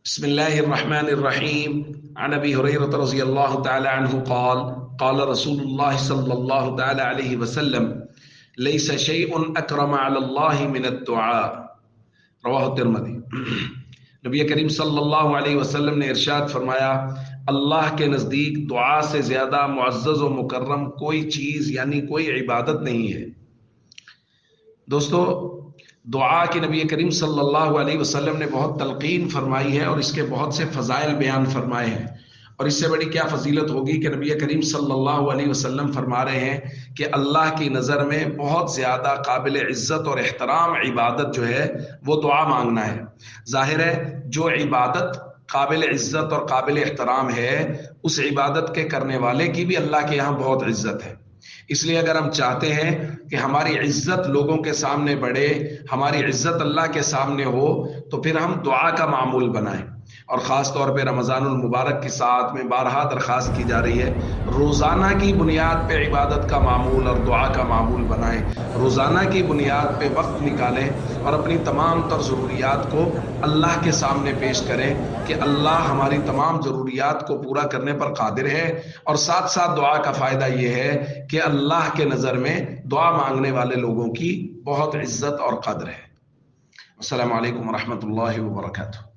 بسم الله الرحمن الرحيم. عن ابي هريره رضي الله تعالى عنه قال قال رسول الله صلى الله تعالى عليه وسلم ليس شيء اكرم على الله من الدعاء. رواہ الترمذی. نبی کریم صلی اللہ علیہ وسلم نے ارشاد فرمایا، اللہ کے نزدیک دعا سے زیادہ معزز و مکرم کوئی چیز یعنی کوئی عبادت نہیں ہے۔ دوستو، دعا کی نبی کریم صلی اللہ علیہ وسلم نے بہت تلقین فرمائی ہے اور اس کے بہت سے فضائل بیان فرمائے ہیں، اور اس سے بڑی کیا فضیلت ہوگی کہ نبی کریم صلی اللہ علیہ وسلم فرما رہے ہیں کہ اللہ کی نظر میں بہت زیادہ قابل عزت اور احترام عبادت جو ہے وہ دعا مانگنا ہے۔ ظاہر ہے جو عبادت قابل عزت اور قابل احترام ہے اس عبادت کے کرنے والے کی بھی اللہ کے یہاں بہت عزت ہے۔ اس لیے اگر ہم چاہتے ہیں کہ ہماری عزت لوگوں کے سامنے بڑھے، ہماری عزت اللہ کے سامنے ہو، تو پھر ہم دعا کا معمول بنائیں۔ اور خاص طور پہ رمضان المبارک کی ساعت میں بارہا درخواست کی جا رہی ہے، روزانہ کی بنیاد پہ عبادت کا معمول اور دعا کا معمول بنائیں، روزانہ کی بنیاد پہ وقت نکالیں اور اپنی تمام تر ضروریات کو اللہ کے سامنے پیش کریں کہ اللہ ہماری تمام ضروریات کو پورا کرنے پر قادر ہے۔ اور ساتھ ساتھ دعا کا فائدہ یہ ہے کہ اللہ کے نظر میں دعا مانگنے والے لوگوں کی بہت عزت اور قدر ہے۔ السلام علیکم ورحمۃ اللہ وبرکاتہ۔